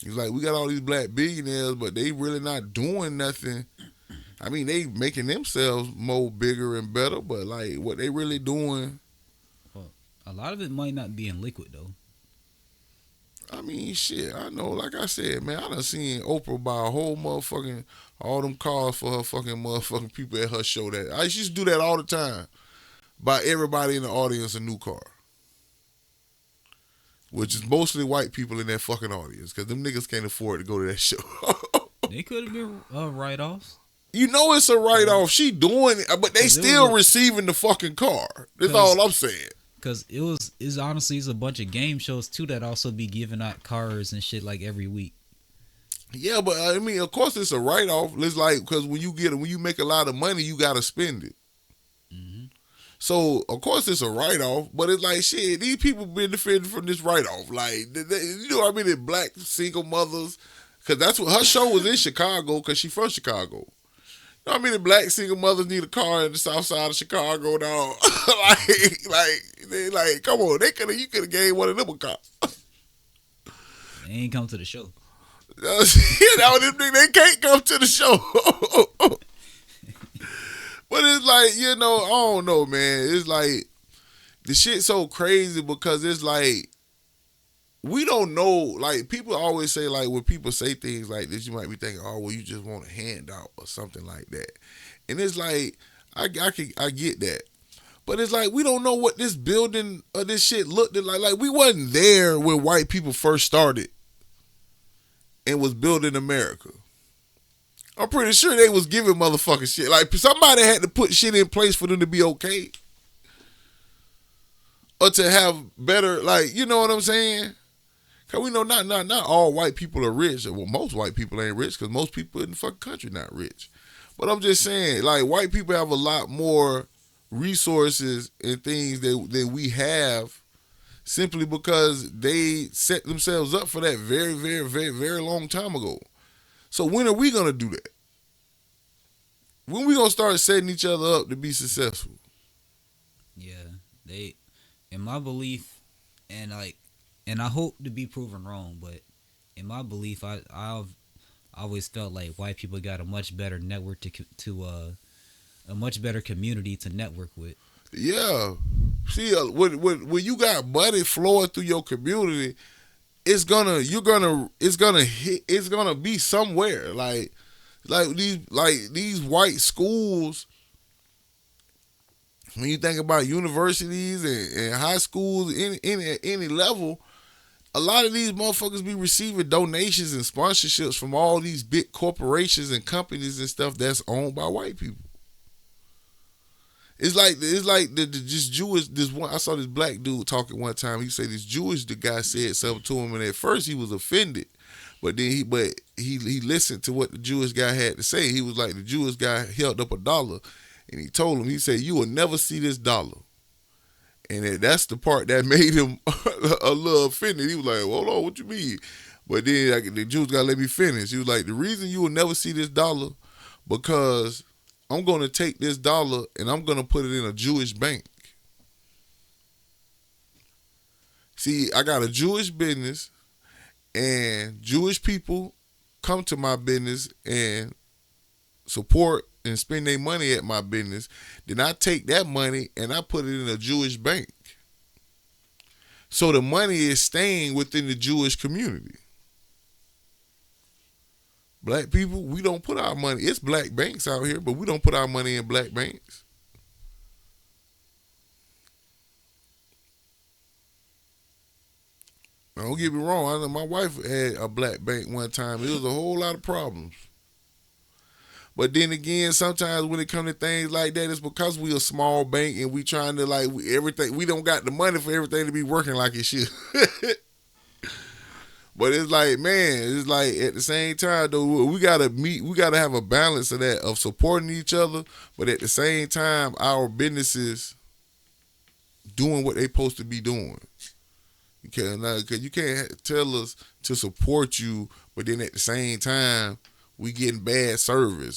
He's like, we got all these black billionaires, but they really not doing nothing. I mean, they making themselves more bigger and better, but like what they really doing. Well, a lot of it might not be in liquid though. I mean, shit. I know. Like I said, man, I done seen Oprah buy a whole motherfucking all them cars for her fucking motherfucking people at her show. That I used to do that all the time. Buy everybody in the audience a new car, which is mostly white people in that fucking audience, because them niggas can't afford to go to that show. They could have been write-offs. You know it's a write off. She doing it, but they Cause it was still a, receiving the fucking car. That's cause all I'm saying. Cause it's honestly it's a bunch of game shows too that also be giving out cars and shit like every week. Yeah, but I mean, of course it's a write off. It's like because when you make a lot of money, you gotta spend it. Hmm. So of course it's a write off, but it's like shit. These people benefiting from this write off. Like you know what I mean? The black single mothers, because that's what her show was in Chicago. Because she from Chicago. You know what I mean? The black single mothers need a car in the south side of Chicago now. They come on, you could have gave one of them a car. They ain't come to the show. Now them niggas, they can't come to the show. But it's like, I don't know, man. It's like the shit so crazy because it's like we don't know. Like people always say, like when people say things like this, you might be thinking, oh, well, you just want a handout or something like that. And it's like I get that, but it's like we don't know what this building or this shit looked like. Like we wasn't there when white people first started and was building America. I'm pretty sure they was giving motherfuckers shit. Like somebody had to put shit in place for them to be okay. Or to have better, like, you know what I'm saying? Cause we know not all white people are rich. Well, most white people ain't rich because most people in the fucking country not rich. But I'm just saying, like, white people have a lot more resources and things than we have simply because they set themselves up for that very, very, very, very long time ago. So when are we gonna do that? When we gonna start setting each other up to be successful? Yeah, they, in my belief, and like, and I hope to be proven wrong, but in my belief, I've always felt like white people got a much better network a much better community to network with. Yeah. See, when you got money flowing through your community, it's gonna be somewhere. These white schools. When you think about universities and high schools, any level, a lot of these motherfuckers be receiving donations and sponsorships from all these big corporations and companies and stuff that's owned by white people. It's like this Jewish this one I saw this black dude talking one time. He said this Jewish the guy said something to him, and at first he was offended, but then he listened to what the Jewish guy had to say. He was like the Jewish guy held up a dollar, and he told him, he said, you will never see this dollar. And that's the part that made him a little offended. He was like, hold on, what you mean? But then the Jews got to let me finish. He was like, the reason you will never see this dollar because I'm going to take this dollar and I'm going to put it in a Jewish bank. See, I got a Jewish business and Jewish people come to my business and support and spend their money at my business. Then I take that money and I put it in a Jewish bank. So the money is staying within the Jewish community. Black people, we don't put our money. It's black banks out here, but we don't put our money in black banks. Now, don't get me wrong. I know my wife had a black bank one time. It was a whole lot of problems. But then again, sometimes when it comes to things like that, it's because we a small bank and we trying to everything. We don't got the money for everything to be working like it should. But it's like, man, it's like at the same time though, we gotta meet. We gotta have a balance of that of supporting each other, but at the same time, our businesses doing what they supposed to be doing. Because you can't tell us to support you, but then at the same time, we getting bad service.